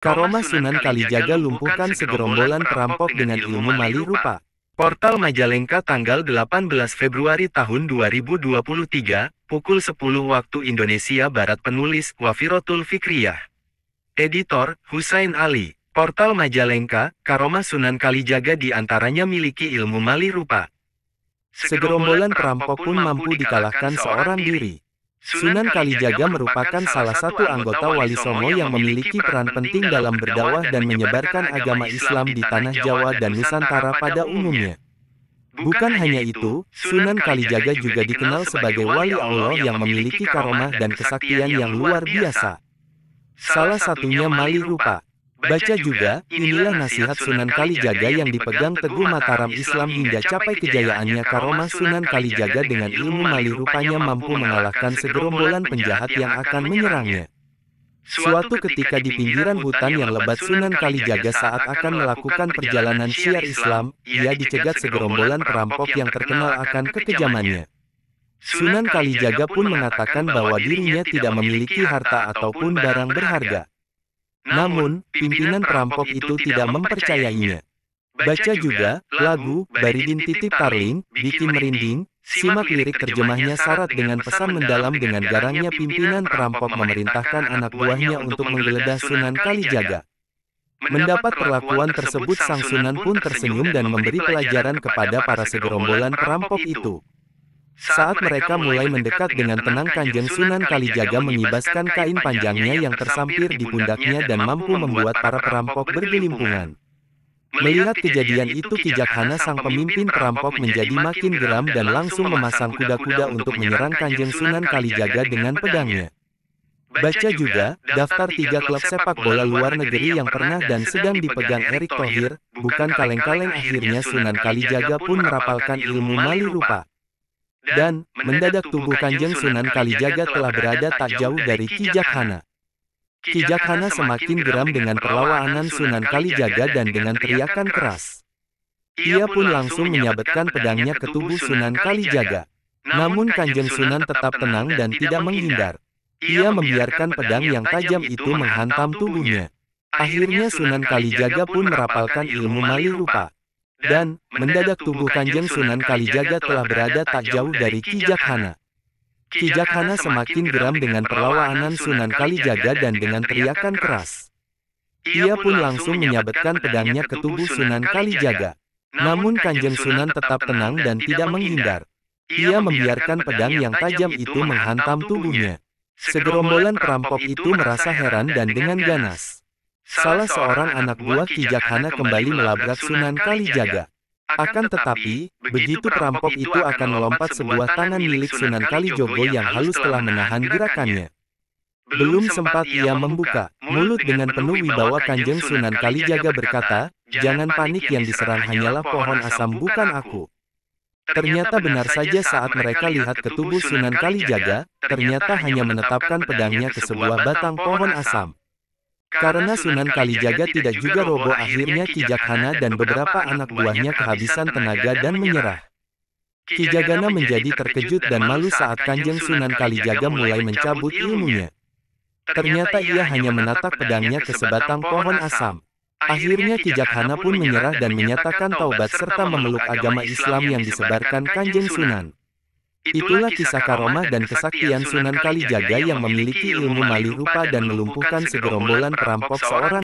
Karomah Sunan Kalijaga lumpuhkan segerombolan perampok dengan ilmu mali rupa. Portal Majalengka tanggal 18 Februari tahun 2023, pukul 10 waktu Indonesia Barat. Penulis Wafirotul Fikriyah. Editor Husain Ali. Portal Majalengka, Karomah Sunan Kalijaga diantaranya miliki ilmu mali rupa. Segerombolan perampok pun mampu dikalahkan seorang diri. Sunan Kalijaga merupakan salah satu anggota Wali Songo yang memiliki peran penting dalam berdakwah dan menyebarkan agama Islam di tanah Jawa dan Nusantara pada umumnya. Bukan hanya itu, Sunan Kalijaga juga dikenal sebagai wali Allah yang memiliki karomah dan kesaktian yang luar biasa. Salah satunya mali rupa. Baca juga, inilah nasihat Sunan Kalijaga yang dipegang teguh Mataram Islam hingga capai kejayaannya. Karomah Sunan Kalijaga dengan ilmu mali rupanya mampu mengalahkan segerombolan penjahat yang akan menyerangnya. Suatu ketika di pinggiran hutan yang lebat Sunan Kalijaga saat akan melakukan perjalanan syiar Islam, ia dicegat segerombolan perampok yang terkenal akan kekejamannya. Sunan Kalijaga pun mengatakan bahwa dirinya tidak memiliki harta ataupun barang berharga. Namun, pimpinan perampok itu tidak mempercayainya. Baca juga, lagu, Baridin Titip Tarling, bikin merinding, simak lirik terjemahnya syarat dengan pesan mendalam. Dengan garangnya pimpinan perampok memerintahkan anak buahnya untuk menggeledah Sunan Kalijaga. Mendapat perlakuan tersebut sang Sunan pun tersenyum dan memberi pelajaran kepada para segerombolan perampok itu. Saat mereka mulai mendekat dengan tenang, Kanjeng Sunan Kalijaga mengibaskan kain panjangnya yang tersampir di pundaknya dan mampu membuat para perampok bergelimpungan. Melihat kejadian itu, Kijakhana sang pemimpin perampok menjadi makin geram dan langsung memasang kuda-kuda untuk menyerang Kanjeng Sunan Kalijaga dengan pedangnya. Baca juga, daftar 3 klub sepak bola luar negeri yang pernah dan sedang dipegang Erick Thohir, bukan kaleng-kaleng. Akhirnya Sunan Kalijaga pun merapalkan ilmu mali rupa. Dan, mendadak tubuh Kanjeng Sunan Kalijaga telah berada tak jauh dari Kijakhana. Kijakhana semakin geram dengan perlawanan Sunan Kalijaga dan dengan teriakan keras. Ia pun langsung menyabetkan pedangnya ke tubuh Sunan Kalijaga. Namun Kanjeng Sunan tetap tenang dan tidak menghindar. Ia membiarkan pedang yang tajam itu menghantam tubuhnya. Akhirnya Sunan Kalijaga pun merapalkan ilmu mali rupa. Dan, mendadak tubuh Kanjeng Sunan Kalijaga telah berada tak jauh dari Kijakhana. Kijakhana semakin geram dengan perlawanan Sunan Kalijaga dan dengan teriakan keras. Ia pun langsung menyabetkan pedangnya ke tubuh Sunan Kalijaga. Namun Kanjeng Sunan tetap tenang dan tidak menghindar. Ia membiarkan pedang yang tajam itu menghantam tubuhnya. Segerombolan perampok itu merasa heran dan dengan ganas. Salah seorang anak buah Kijakhana kembali melabrak Sunan Kalijaga. Akan tetapi, begitu perampok itu akan melompat, sebuah tangan milik Sunan Kalijogo yang halus telah menahan gerakannya. Belum sempat ia membuka mulut dengan penuh wibawa, Kanjeng Sunan Kalijaga berkata, "Jangan panik, yang diserang hanyalah pohon asam, bukan aku." Ternyata benar saja, saat mereka lihat ke tubuh Sunan Kalijaga, ternyata hanya menetapkan pedangnya ke sebuah batang pohon asam. Karena Sunan Kalijaga tidak juga roboh, akhirnya Kijakhana dan beberapa anak buahnya kehabisan tenaga dan menyerah. Kijakhana menjadi terkejut dan malu saat Kanjeng Sunan Kalijaga mulai mencabut ilmunya. Ternyata ia hanya menatap pedangnya ke sebatang pohon asam. Akhirnya Kijakhana pun menyerah dan menyatakan taubat serta memeluk agama Islam yang disebarkan Kanjeng Sunan. Itulah kisah karomah dan kesaktian Sunan Kalijaga yang memiliki ilmu mali rupa dan melumpuhkan segerombolan perampok seorang